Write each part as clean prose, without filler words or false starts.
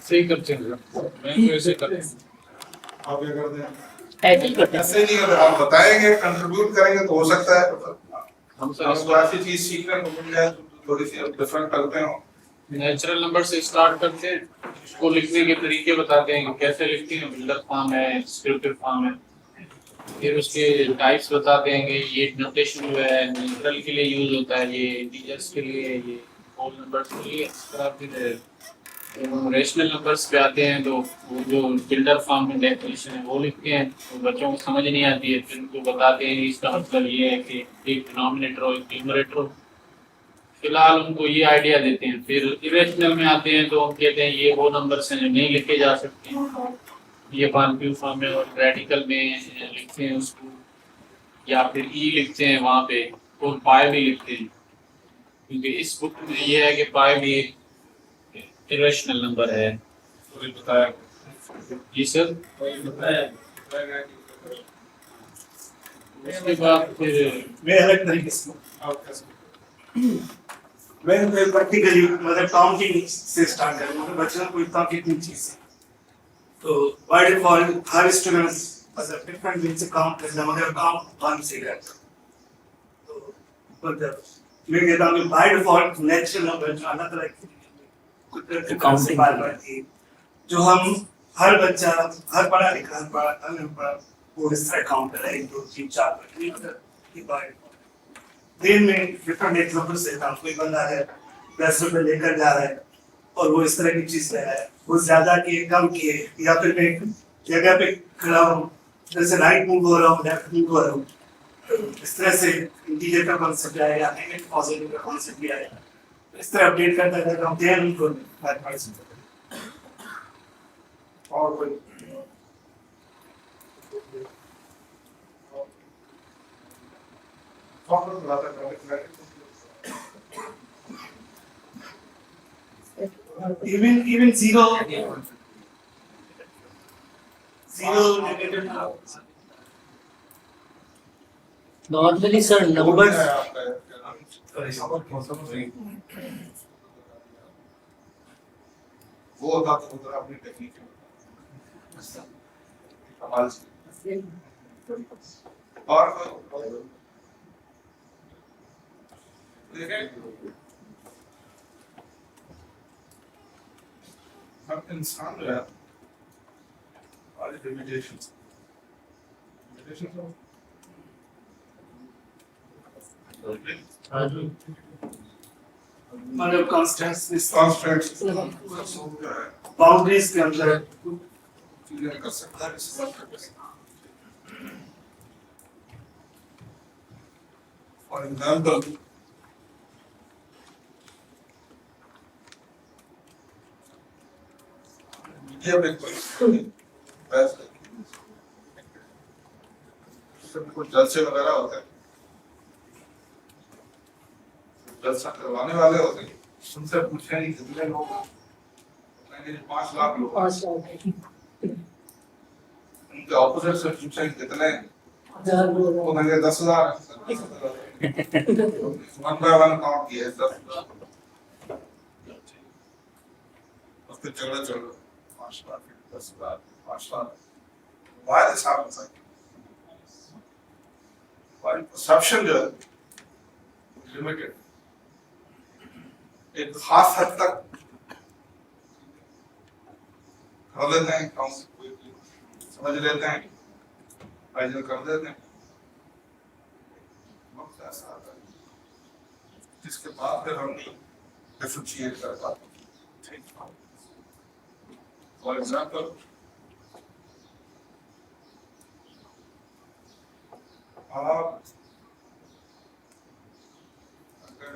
ऐसे ही करते हैं, मैं तो ऐसे करते हैं। आप क्या करते हैं? ऐसे ही करते हैं। ऐसे नहीं करते, आप बताएंगे, कंट्रीब्यूट करेंगे तो हो सकता है हम सर हमें इसको कोई ऐसी चीज सीखने को मिल जाए तो थोड़ी सी डिफरेंट करते हो। नेचुरल नंबर से स्टार्ट करते हैं, उसको लिखने के तरीके बताते हैं, कैसे लिखते हैं, बिल्डर फॉर्म है, डिस्क्रिप्टिव फॉर्म है। फिर उसके टाइप्स बताते हैं कि ये नोटेशन जो है नेचुरल के लिए यूज होता है, ये इंटीजर्स के लिए, ये होल नंबर्स के लिए। इस तरह फिर रेशनल नंबर्स पे आते हैं तो वो जो बिल्डर फॉर्म में डेफिनेशन है वो लिखते हैं, तो बच्चों को समझ नहीं आती है, फिर उनको बताते हैं इसका मतलब ये है कि एक डिनोमिनेटर हो एक न्यूमरेटर हो। फिलहाल उनको ये आइडिया देते हैं। फिर इरेशनल में आते हैं तो हम कहते हैं ये वो नंबर्स हैं जो नहीं लिखे जा सकते, ये कॉन्क्यू फॉर्म में और रेडिकल में लिखते हैं उसको, या फिर ई लिखते हैं वहाँ पे, और पाई भी लिखते हैं, क्योंकि इस बुक में ये है कि पाई भी इरेशनल नंबर है। तो बताया जी सर। उसके बाद फिर मैं अलग तरीके से आप कैसे मैं प्रैक्टिकली मतलब काउंटिंग से स्टार्ट करूंगा, मतलब बच्चों को इतना कितनी चीज है तो बाय डिफॉल्ट हर स्टूडेंट्स मतलब डिफरेंट वे से काउंट करना, मगर काउंट वन से करता तो मतलब मैं कहता हूँ बाय डिफॉल्ट नेचुरल नंबर जो अलग अलग काउंटिंग बात जो हम हर बच्चा हर पढ़ा लिखा हर पढ़ा अनपढ़ा वो इस तरह काउंट कर रहा है 1 2 3 4 मतलब ये बाय दिन में डिफरेंट एग्जाम्पल से था, कोई बंदा है 10 रुपए लेकर जा रहा है और वो इस तरह की चीज ले रहा है, वो ज्यादा किए कम किए, या फिर मैं एक जगह पे खड़ा हूँ जैसे राइट मूव हो रहा हूँ लेफ्ट मूव हो रहा हूँ, तो इस तरह से इंटीजर का कॉन्सेप्ट आएगा, नेगेटिव पॉजिटिव का कॉन्सेप्ट भी आएगा, इस तरह अपडेट करता रहता हूँ देन उनको बात पढ़ सकते और कोई और बताता है even zero negative normally sir numbers वो होता तो उधर अपनी टेक्निक कमाल से और देखें हम इंसान जो है हमारी लिमिटेशंस मतलब कांस्टेंट्स कॉन्स्टेंट्स बाउंड्रीज के अंदर चीजें कर सकता है इस्तेमाल कर सकता है। फॉर एग्जाम्पल मीडिया में कुछ जलसे वगैरह होते हैं, जलसा करवाने वाले होते हैं, उनसे पूछे नहीं कितने लोग, 5 लाख लोग, उनके ऑपोजिट से पूछे कितने, वो कहेंगे 10,000 वन बाय वन काउंट किए 10,000, उसके झगड़ा चल रहा 5 lakh 10,000 5 lakh. Why this happens? Why perception जो है limited, एक खास हद तक कर लेते हैं, समझ लेते हैं, फाइनल कर देते हैं, वक्त ऐसा आता है जिसके बाद फिर हम नहीं डिफरेंशिएट कर पाते। फॉर एग्जाम्पल आप अगर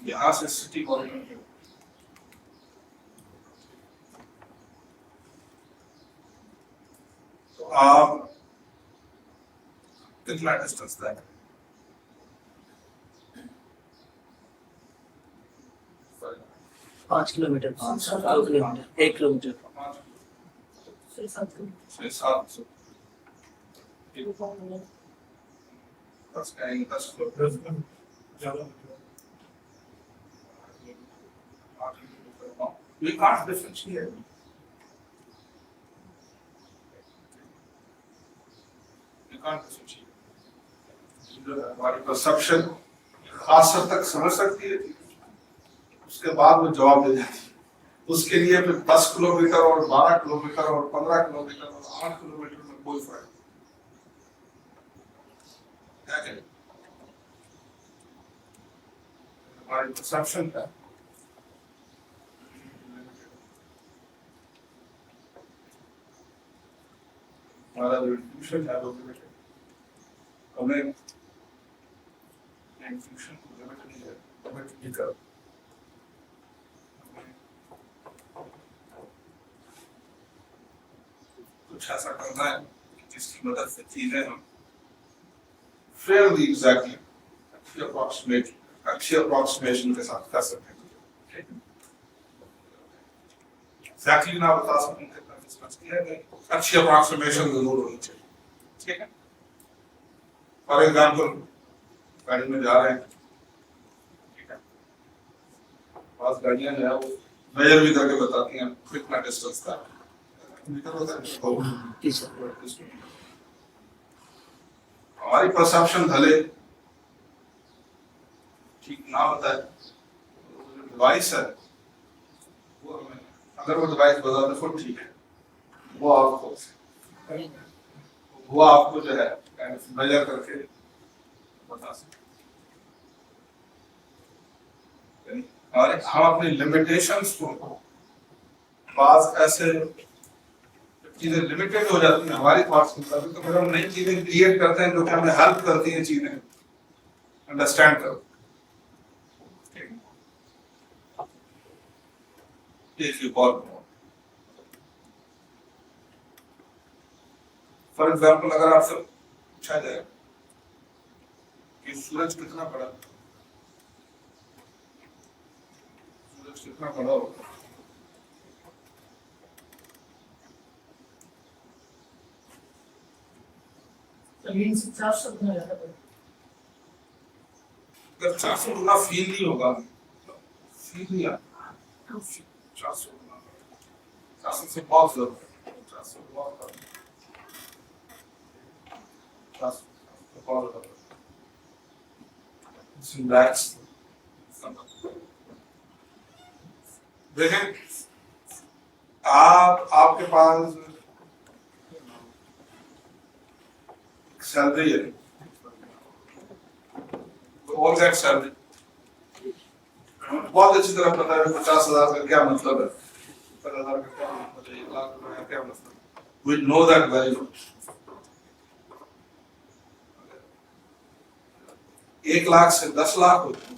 यहाँ से सिटी गवर्नमेंट तो आप कितना डिस्टेंस तय 5 kilometre 2 kilometre 1 kilometre 6-7 10 kilometre We can't differentiate. We can't differentiate. हमारी परसेप्शन खास हद तक समझ सकती है, उसके बाद वो जवाब दे जाती है। उसके लिए फिर 10 किलोमीटर और 12 किलोमीटर और 15 किलोमीटर और 8 किलोमीटर में कोई फर्क क्या करें? हमारी परसेप्शन का हमारा जो इंट्यूशन है वो लिमिटेड, हमें इंट्यूशन को लिमिट नहीं है, लिमिट नहीं कर कुछ ऐसा करना है जिसकी मदद से चीजें हम fairly exactly अच्छी approximation के साथ कर सकते हैं। Exactly ना बता सकते हैं अच्छी approximation जरूर होनी चाहिए, ठीक है? For example, गाड़ी में जा रहे हैं, ठीक है? पास गाड़ियां जो है वो मेजर भी करके बताती हैं कितना डिस्टेंस था, मीटर होता है, हमारी परसेप्शन भले ठीक ना बताए, डिवाइस है वो हमें, अगर वो डिवाइस बता दे तो ठीक है, वो आपको जो है मेजर करके बता सकते हैं। और हम अपनी लिमिटेशंस को बात ऐसे चीजें लिमिटेड हो जाती हैं हमारी थॉट्स के मुताबिक, तो फिर हम नई चीजें क्रिएट करते हैं जो कि हमें हेल्प करती हैं चीजें अंडरस्टैंड करो। फॉर एग्जाम्पल अगर आपसे पूछा जाए कि सूरज कितना बड़ा, सूरज कितना बड़ा होगा, जमीन से 400 गुना ज्यादा बड़ा। अगर 400 गुना फील नहीं होगा, फील नहीं आता 400 गुना, 400 से बहुत ज्यादा, 400 बहुत ज्यादा, 400 बहुत ज्यादा। देखें, आपके पास सैलरी है, ऑल दैट सैलरी बहुत अच्छी तरह पता है 50,000 का क्या मतलब है, 50,000 का क्या मतलब है, 1 लाख रुपए का क्या मतलब है, we know that very well। 1 lakh से 10 लाख होते हैं,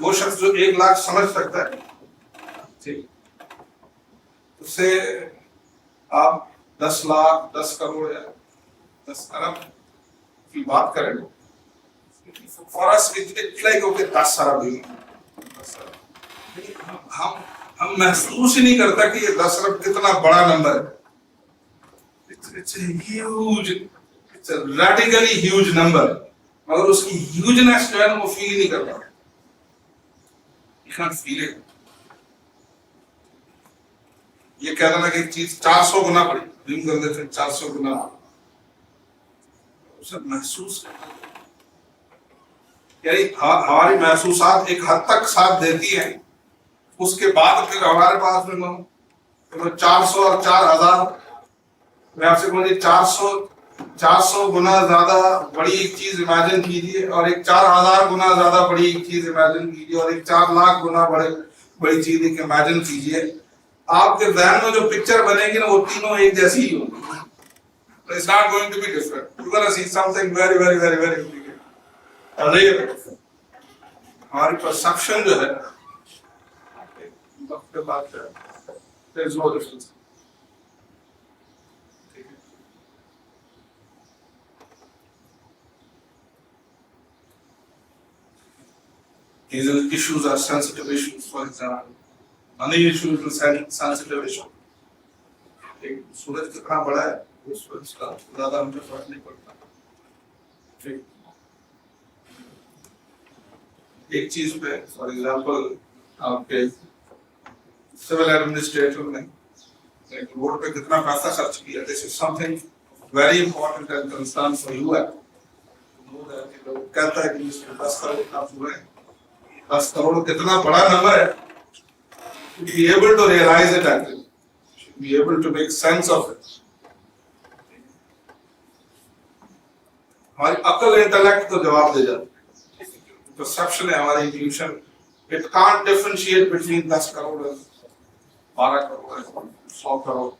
वो शख्स जो 1 लाख समझ सकता है, ठीक, उससे आप 10 लाख 10 करोड़ या 10 अरब की बात करें, for us it's like okay 10 अरब ही, हम महसूस ही नहीं करता कि ये 10 अरब कितना बड़ा नंबर है। It's a huge, it's a radically huge number, मगर उसकी ह्यूजनेस जो है ना वो फील नहीं करता, you can't feel it। ये कह रहा ना कि एक चीज 400 गुना बड़ी, ड्रीम कर देते हैं 400 गुना, उसे महसूस यानी हमारी महसूसात एक हद तक साथ देती हैं, उसके बाद फिर हमारे पास में 400 और 4,000, मैं आपसे कहूँ 400 गुना ज्यादा बड़ी एक चीज इमेजिन कीजिए और एक 4,000 गुना ज्यादा बड़ी एक चीज इमेजिन कीजिए और एक 4 लाख गुना बड़ी चीज एक इमेजिन कीजिए, आपके ज़हन में जो पिक्चर बनेगी ना वो तीनों एक जैसी ही होगी। It's not going to be different. You're going to see something very, very, very, very different. हमारी परसेप्शन जो है वक्त के बाद there is no difference. These issues are sensitive issues, for example. Money issues are sensitive issues. सूरज कितना बड़ा है, उस सूरज का ज्यादा हमें फर्क नहीं पड़ता। एक चीज पे, फॉर एग्जाम्पल आपके सिविल एडमिनिस्ट्रेटर ने रोड पे कितना पैसा खर्च किया, this is something very important and concern for you है। लोग कहता है कि इसमें 10 करोड़ का पूरा है, 10 करोड़ कितना बड़ा नंबर है, be able to realize it actually, be able to make sense of it. हमारी अकल इंटेलेक्ट तो जवाब दे जाती है, परसेप्शन है हमारी intuition, it can't differentiate between 10 crore 12 crore 100 crore.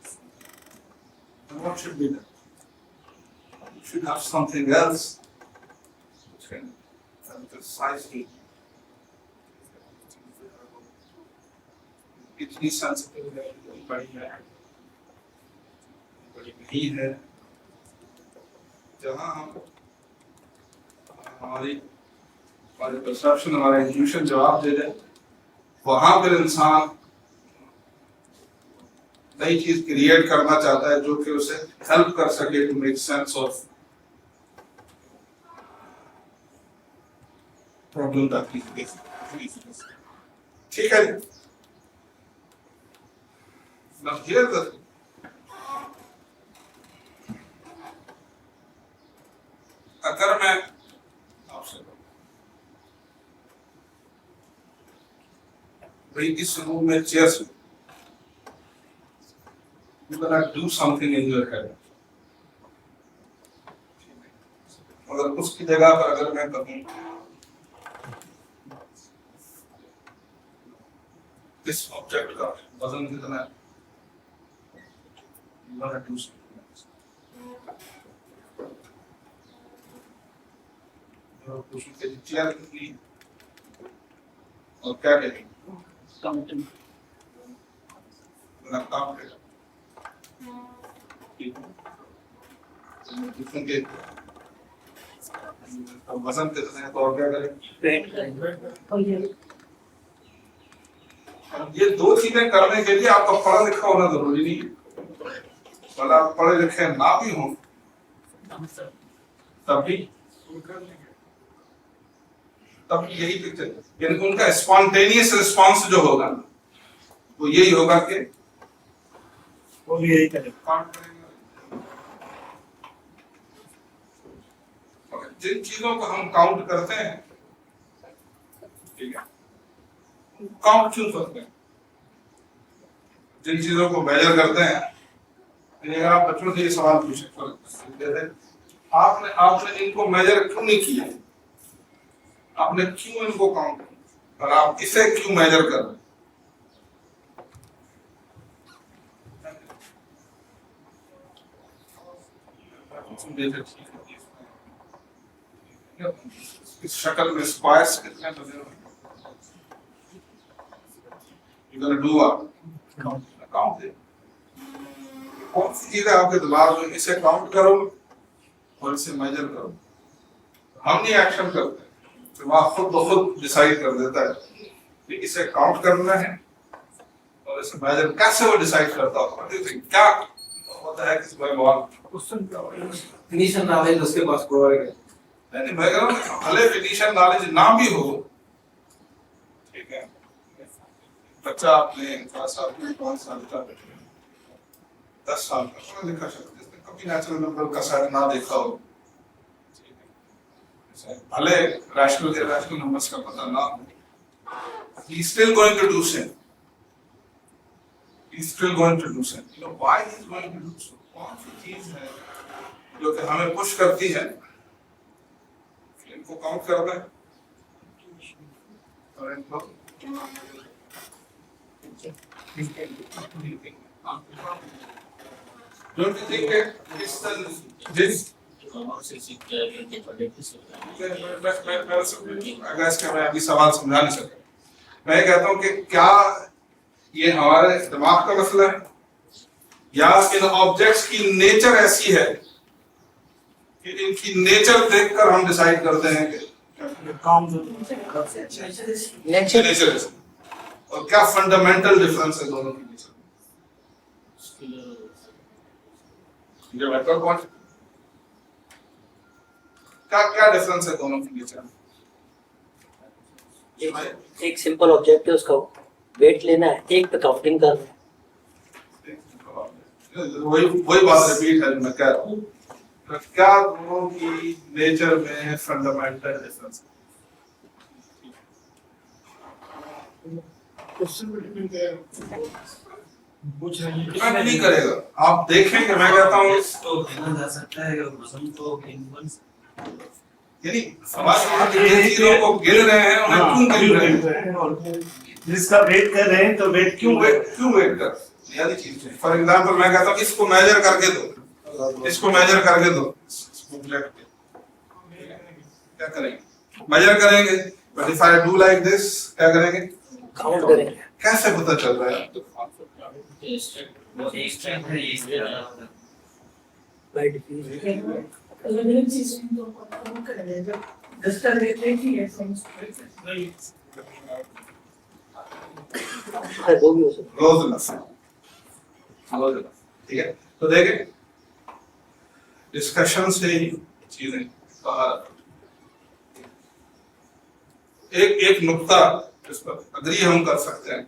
What should be done? You should have something else which can precisely इतनी sensitive है, बड़ी है, बड़ी नहीं है, जहाँ हम हमारी परसेप्शन हमारा इंट्यूशन जवाब दे दे, वहां पर इंसान नई चीज क्रिएट करना चाहता है जो कि उसे हेल्प कर सके to make sense of problem that he faces. ठीक है, now here the अगर मैं आपसे भाई इस रूम में chairs you gonna do something in your head, मगर उसकी जगह पर अगर मैं कहूँ इस ऑब्जेक्ट का वजन कितना है, you gonna do something else. और पूछूं कि चेयर कितनी और क्या करेंगे, काउंटिंग ना काम करेगा के वजन कितने हैं तो और क्या करें। और ये दो चीजें करने के लिए आपका पढ़ा लिखा होना जरूरी नहीं है, भले आप पढ़े लिखे ना भी हों तब यही पिक्चर, यानी उनका स्पॉन्टेनियस रिस्पॉन्स जो होगा वो यही होगा कि वो भी यही करेगा। जिन चीजों को हम काउंट करते हैं, ठीक है, काउंट क्यों करते हैं, जिन चीजों को मेजर करते हैं, अगर आप बच्चों से ये सवाल पूछे आपने इनको मेजर क्यों नहीं किया, आपने क्यों इनको काउंट किया और आप इसे क्यों मेजर कर रहे हैं, इस शक्ल में स्क्वायर्स कितने बने हुए हैं, you gonna do count they, कौन सी चीजें आपके दिमाग में, इसे काउंट करो और इसे मेजर करो। हम नहीं एक्शन करते, दिमाग खुद ब खुद डिसाइड कर देता है कि इसे काउंट करना है और इसे मेजर कैसे वो डिसाइड करता होगा, क्या होता है किस भगवान फिनिशन नॉलेज उसके पास प्रोवाइड है। नहीं, मैं कह रहा हूँ भले फिनिशिंग नॉलेज ना भी हो, ठीक है, बच्चा आपने 4 साल का 5 साल का 10 साल का पढ़ा लिखा शख्स जिसने कभी नेचुरल नंबर का सेट ना देखा हो, भले रैशनल इरैशनल नंबर्स का पता ना हो, he is still going to do same. He is still going to do same. You know why he is going to do so? कौन सी चीज है जो कि हमें पुश करती है इनको काउंट करना है और इनको don't you think that it's this अगर इसका मैं अभी सवाल समझा नहीं सकता, मैं कहता हूँ कि क्या ये हमारे दिमाग का मसला है या इन ऑब्जेक्ट्स की नेचर ऐसी है कि इनकी नेचर देखकर हम डिसाइड करते हैं कि नेचर ऐसी, और क्या फंडामेंटल डिफरेंस है दोनों के बीच में, क्या क्या डिफरेंस है दोनों के बीच में, एक सिंपल ऑब्जेक्ट है उसका, वेट लेना है, एक पे काउंटिंग करना है। वही बात रिपीट है जो मैं कह रहा हूँ। तो क्या दोनों की नेचर में है फंडामेंटल डिफरेंस? कुछ नहीं डिपेंड नहीं करेगा, आप देखेंगे। मैं कहता हूँ तो गिना जा सकता है और वजन तो इन यानी समाज जिन चीजों को गिन रहे हैं उन्हें क्यों गिन रहे हैं, जिसका वेट कर रहे हैं तो वेट क्यों वेट कर, यानी चीज। फॉर एग्जांपल मैं कहता हूँ इसको मेजर करके दो, इसको मेजर करके दो, क्या करेंगे? मेजर करेंगे। But if I do like this, क्या करेंगे? काउंट करेंगे। कैसे पता चल रहा है? बाय डिफरेंस अलग अलग चीजें तो काम करेंगे। जब डस्टर देते ही है वो भी हो सकता है। रोज ठीक है। तो देखें डिस्कशन से ही चीजें बाहर। एक नुक्ता इस पर अग्री हम कर सकते हैं,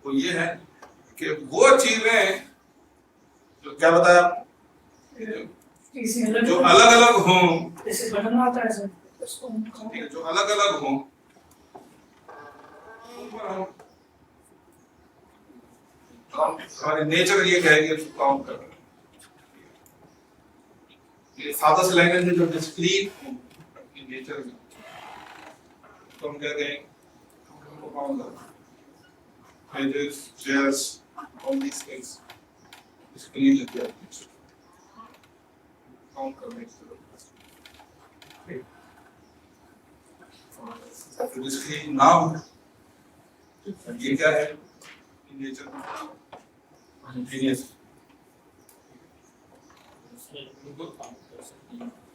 वो ये है कि वो चीजें जो क्या बताया, जो अलग अलग हों, जैसे बटन आता है सर, उसको हम ठीक है, जो अलग अलग हों, हमारे नेचर ये कहेंगे काउंट कर, फादर्स लैंग्वेज में जो डिस्क्रीट अपनी नेचर में, तो हम क्या कहेंगे pages, chairs, all these things discrete है क्या काउंट करने की तो डिस्क्रीट नाउन ये क्या है नेचर कंटीन्यूअस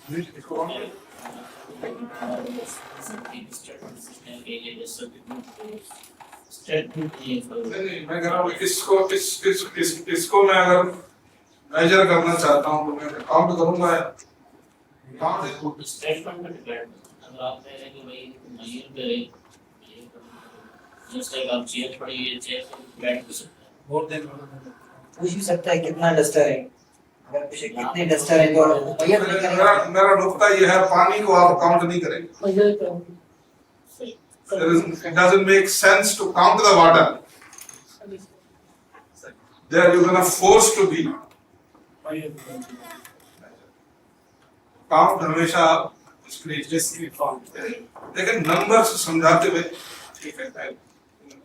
नहीं, मैं कह रहा हूँ इसको मैं अगर मेजर करना चाहता हूँ तो मैं काउंट करूंगा या काउंट स्टेटमेंट में डिपेंड। अगर आप कह रहे हैं कि भाई मयूर करें, जस्ट लाइक आप चेयर पड़ी है, चेयर पे बैठ भी सकते हैं। मोर देन पूछ भी सकता है कितना डस्टर है, अगर पूछे कितने डस्टर है तो भैया नहीं करेगा। मेरा नुकता ये है, पानी को आप काउंट नहीं करेंगे। मजा करेंगे। It doesn't make sense to count the water. There you're gonna force to be. Count हमेशा discrete form. लेकिन numbers समझाते हुए ठीक है।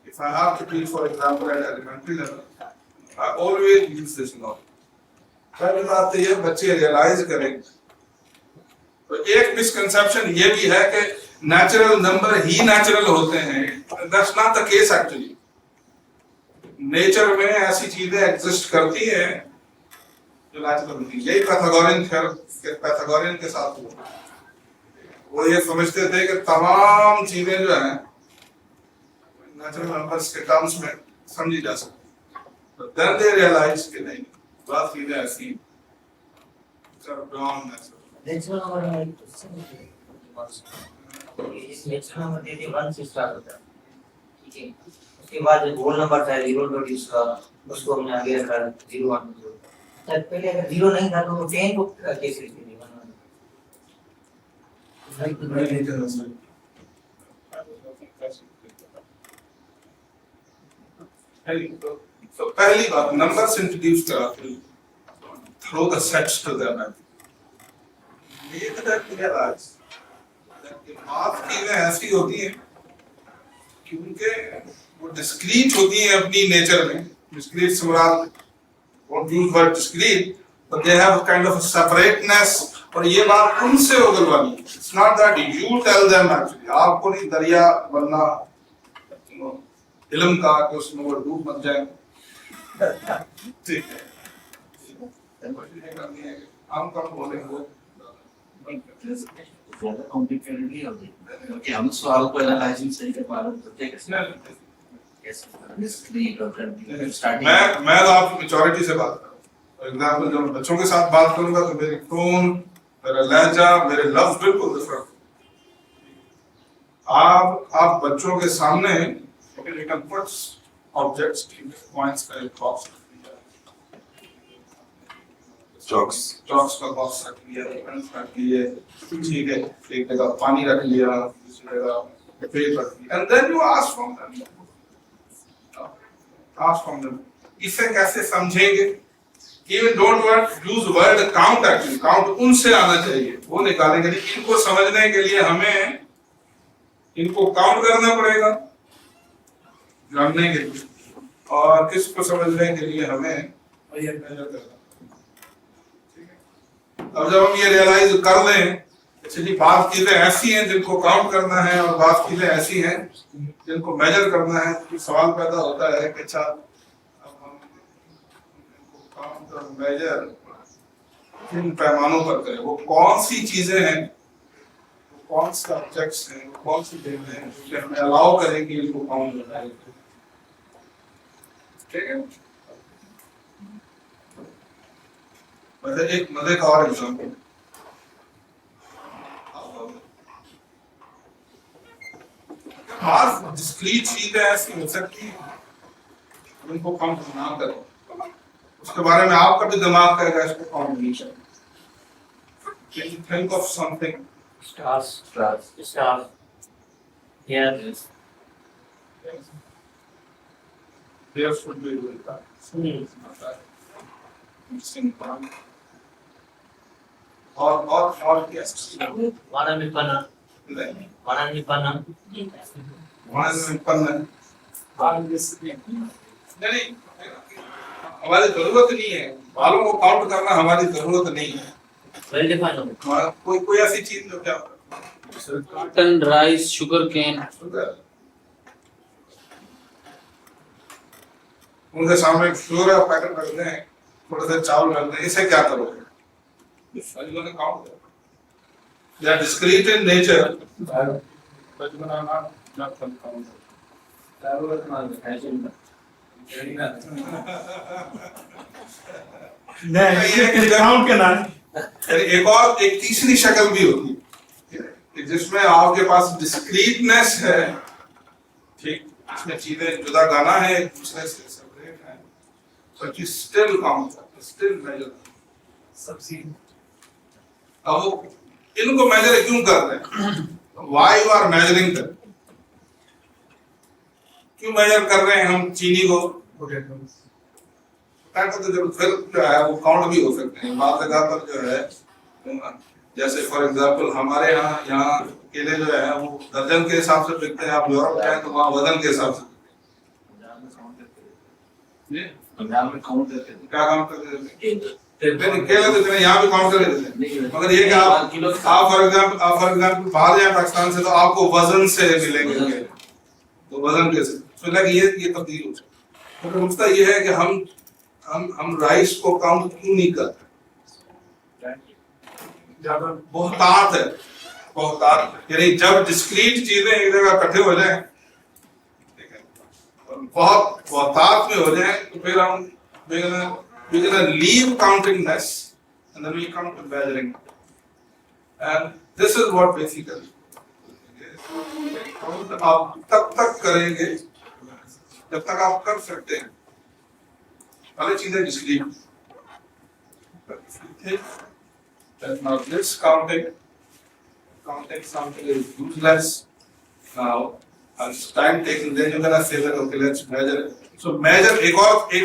If I have to teach, for example, at elementary level, I always use this law. पहली बात तो ये बच्चे रियलाइज करें। तो एक मिसकंसेप्शन ये भी है कि नेचुरल नंबर ही नेचुरल होते हैं। That's not the case actually. Nature में ऐसी चीजें एग्जिस्ट करती हैं जो नेचुरल होती हैं। यही पैथागोरियन के साथ हुआ। वो ये समझते थे कि तमाम चीजें जो हैं नेचुरल नंबर्स के टर्म्स में समझी जा सकती हैं। But then they realized कि नहीं, बात चीजें ऐसी beyond natural. नेचुरल नंबर देते 1 से स्टार्ट होता है, ठीक है। उसके बाद जो होल नंबर था 0 इंट्रोड्यूस का, उसको हमने आगे रखा 0 1 2। तब पहले अगर 0 नहीं था तो 10 को कैसे लिखेंगे? तो पहली बात नंबर्स इंट्रोड्यूस कराते हैं, through the sets to them. ये रियलाइज माफ चीजें ऐसी होती हैं क्योंकि वो डिस्क्रीट होती हैं अपनी नेचर में। डिस्क्रीट समराल won't use word discrete, but they have a kind of a separateness। और ये बात उनसे उगलवानी। It's not that you tell them actually। आपको नहीं दरिया बनना इल्म का कि उसमें वो डूब मत जाए। ठीक है, हम कम बोलेंगे ज्यादा कॉम्प्लिकेटेड नहीं होती क्योंकि हम सवाल को एनालाइजिंग सही कर पा रहे हैं। तो ठीक है मैं तो आपकी मैच्योरिटी से बात कर रहा हूँ। फॉर एग्जाम्पल जब मैं बच्चों के साथ बात करूंगा तो मेरी टोन, मेरा लहजा, मेरे लफ्ज बिल्कुल डिफरेंट। आप बच्चों के सामने you can put objects, points का एक बॉक्स चॉक्स का बॉक्स रख लिया, पेन्स रख लिए, ठीक है, एक जगह पानी रख लिया, दूसरी जगह पेड़ रख लिया, and then you ask from them. इसे कैसे समझेंगे? Even don't use word count actually. Count उनसे आना चाहिए, वो निकालेंगे। इनको समझने के लिए हमें इनको काउंट करना पड़ेगा जानने के लिए, और किसको समझने के लिए हमें मेजर करना। अब जब हम ये रियलाइज कर लें, एक्चुअली बात चीजें ऐसी हैं जिनको काउंट करना है और बात चीजें ऐसी हैं जिनको मेजर करना है, तो सवाल पैदा होता है कि अच्छा अब हम इनको काउंट और मेजर किन पैमानों पर करें, वो कौन सी चीजें हैं, वो कौन से ऑब्जेक्ट्स हैं, वो कौन सी चीजें हैं जो हमें अलाउ करें कि इनको काउंट करना है। ठीक है, एक मजे का और एग्जाम्पल, डिस्क्रीट चीजें ऐसी हो सकती है उनको काउंट ना करें, उसके बारे में आपका भी दिमाग कहेगा इसको काउंट नहीं करें। Can you think of something? Stars. Yeah. There should be that. Interesting point. और क्या? Wanamipana. नहीं, हमारी जरूरत नहीं है, बालों को काउंट करना हमारी जरूरत नहीं है। Well defined. कोई ऐसी चीज जो क्या cotton, rice, sugar cane. उनके सामने शुगर का पैकेट रख दें, थोड़े से चावल रख दें, इसे क्या करोगे? Count they are discrete in nature, but you are not count. Count करना है। एक तीसरी शक्ल भी होती है जिसमें आपके पास डिस्क्रीटनेस है, ठीक, इसमें चीजें जुदा गाना है, एक दूसरे से सेपरेट है, but you still count, still measure. अब वो इनको मेजर क्यों कर रहे हैं? Why you are measuring them? क्यों मेजर कर रहे हैं हम चीनी को? तो जब फिर जो है वो काउंट भी हो सकते हैं बात जगह पर जो है, जैसे फॉर एग्जांपल हमारे यहाँ केले जो है वो दर्जन के हिसाब से बिकते हैं, आप यूरोप जाए तो वहाँ वजन के हिसाब से पंजाब में काउंट करते हैं। क्या काउंट करते हैं? केला तो यहाँ भी काउंट कर देते हैं, मगर ये कि आप फॉर एग्जांपल बाहर जाए पाकिस्तान से तो आपको वजन से मिलेंगे, तो वजन के से ये तब्दील हो जाए। तो नुकता ये है कि हम राइस को काउंट क्यों नहीं करते? बहुतात है, बहुतात, यानी जब डिस्क्रीट चीजें एक जगह इकट्ठे हो जाएं, ठीक है, बहुतात में हो जाए तो फिर हम we're gonna leave counting less and then we come to measuring, and this is what basically आप तब तक करेंगे जब तक आप कर सकते हैं, पहले चीजें discrete, now this counting something is useless now and time taking, then you're gonna say that okay let's measure it. So measure एक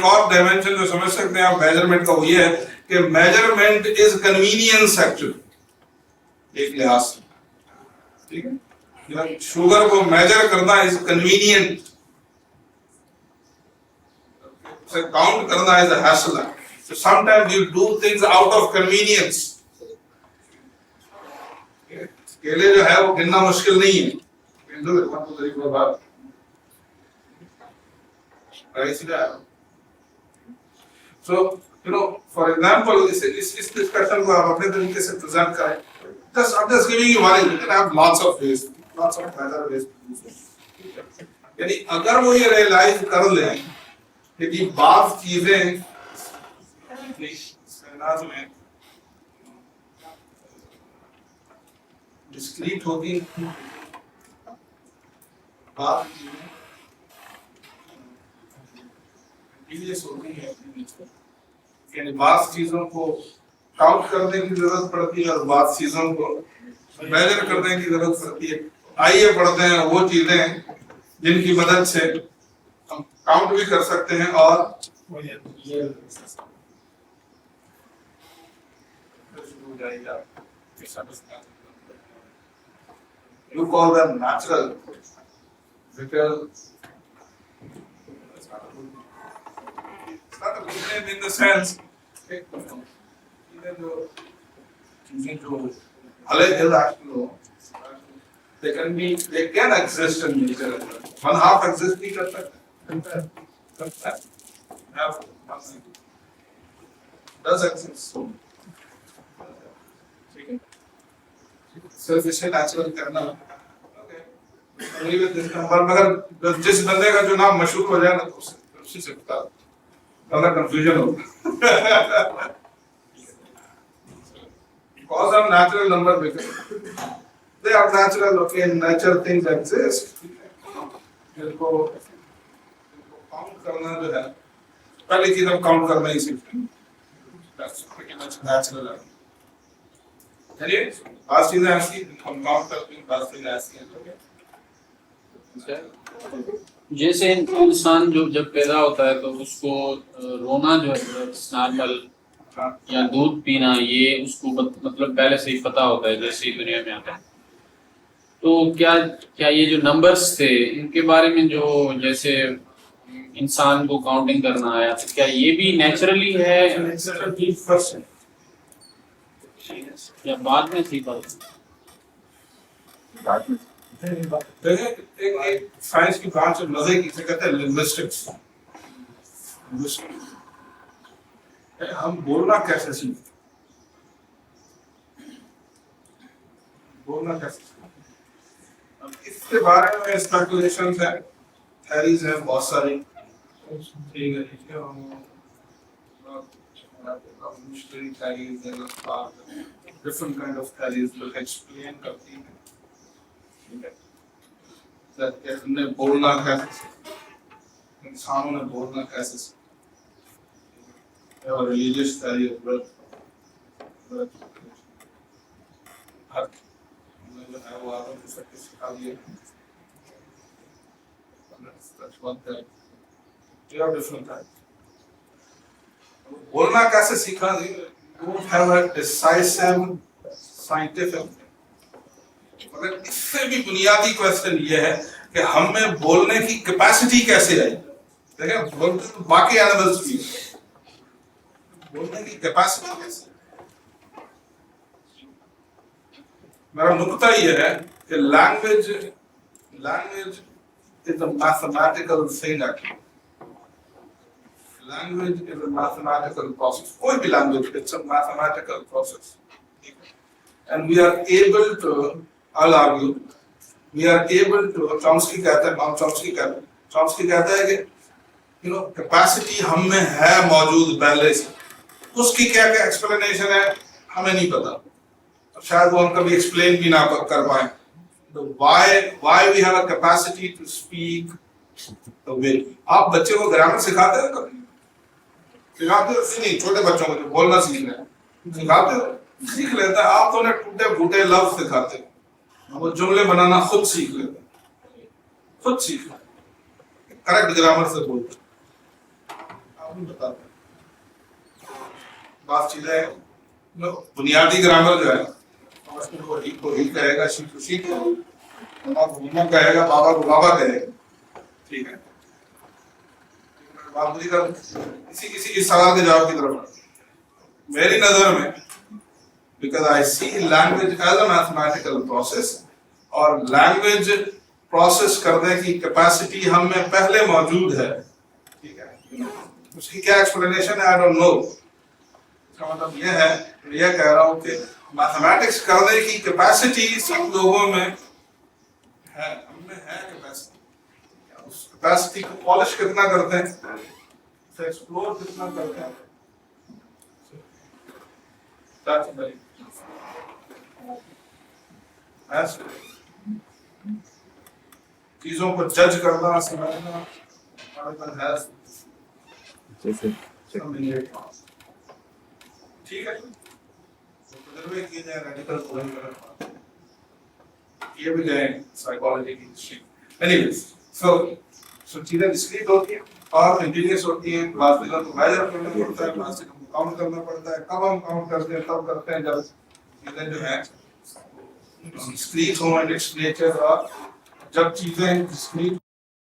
और डायमेंशन जो समझ सकते हैं आप मेजरमेंट का, वो ये है कि मेजरमेंट इज कन्वीनियंस एक्चुअली, एक लिहाज से, ठीक है, शुगर को मेजर करना इज कन्वीनियंट, उसे काउंट करना is a hassle. So sometimes you do things out of convenience. केले जो है वो गिनना मुश्किल नहीं है, So, for example, इस discussion को आप अपने तरीके से present करें. I'm just giving you one. You can have lots of ways, lots of other ways to do so. यानी अगर वो ये realize कर लें कि बात चीजें में discrete होती हैं, बात होती है यानी बात चीजों को काउंट करने की जरूरत पड़ती है और बात चीजों को मेजर करने की जरूरत पड़ती है। आइए पढ़ते हैं वो चीजें जिनकी मदद से हम काउंट भी कर सकते हैं और you call them natural because it's not a good name in the sense even though choosing to अलग actually they can exist in nature as well. One half exist नहीं कर सकता have nothing does exist so सिर्फ इसे natural करना मगर जिस बंदे का जो नाम मशहूर हो जाए ना तो उसी से बता बंदा कंफ्यूजन होगा cause of natural number because they are natural okay in nature things exist इनको काउंट करना जो है पहली चीज हम काउंट करना ही सीखते हैं that's pretty much natural चलिए आज चीजें ऐसी हम काउंट करते हैं दस चीजें ऐसी हैं जैसे इंसान जो जब पैदा होता है तो उसको रोना जो है नॉर्मल या दूध पीना ये उसको मतलब पहले से ही पता होता है जैसे ही दुनिया में आता है। तो क्या क्या ये जो नंबर्स थे इनके बारे में जो जैसे इंसान को काउंटिंग करना आया तो क्या ये भी नेचुरली है या बाद में सीखा? एक साइंस की ब्रांच मजे की से कहते हैं लिंग्विस्टिक्स। हम बोलना कैसे सीखते बोलना कैसे अब इसके बारे में स्पेकुलेशंस है थ्योरीज हैं बहुत सारी ठीक है मुश्किल थ्योरीज हैं different kind of theories will explain करती हैं ठीक है that कैसे बोलना कैसे इंसानों ने बोलना कैसे और religious theory of birth हर जो है वो आदम को सब कुछ सिखा दिया that's one thing there are different types बोलना कैसे सीखा don't have a decisive scientific मगर इससे भी बुनियादी क्वेश्चन ये है कि हम में बोलने की कैपेसिटी कैसे आई देखें बोलते तो बाकी एनिमल्स भी बोलने की कैपेसिटी कैसे मेरा नुक्ता ये है कि language is a mathematical thing actually language is a mathematical process कोई भी language it's a mathematical process and we are able to I'll argue we are able to Chomsky कहता है कि you know capacity हम में है मौजूद पहले से उसकी क्या क्या explanation है हमें नहीं पता शायद वो हम कभी explain भी ना कर पाए why we have a capacity to speak the way आप बच्चे को ग्रामर सिखाते हो कभी सिखाते हो नहीं छोटे बच्चों को जो बोलना सीखना है सिखाते हो सीख लेता है आप तो उन्हें टूटे फूटे लफ्ज सिखाते हो वो जुमले बनाना खुद सीख लेते खुद सीख करेक्ट ग्रामर से बोलते आप नहीं बताते बात चीजें बुनियादी ग्रामर जो है को ही कहेगा शी को कहेगा बाबा को बाबा कहेगा ठीक है इसी सवाल के जवाब की तरफ मेरी नजर में because I see language as a mathematical process और language process करने की capacity हम में पहले मौजूद है ठीक है उसकी क्या explanation है I don't know इसका मतलब ये है ये कह रहा हूँ कि mathematics करने की capacity सब लोगों में है हम में है capacity उस कैपेसिटी को पॉलिश कितना करते हैं तो एक्सप्लोर कितना करते हैं that's very चीजों को जज करना, समझना हमारे पास है। ठीक है, तजुर्बे किए जाए रेडिकल ये भी जाए साइकोलॉजी की हिस्ट्री। एनीवेज, सो चीजें डिस्क्रीट होती हैं और कंटीन्यूअस होती हैं। क्लास को मेजर करना पड़ता है, क्लास को काउंट करना पड़ता है। कब हम काउंट करते हैं? तब करते हैं जब चीजें जो है डिस्क्रीट हो एंड इट्स नेचर, और जब चीजें डिस्क्रीट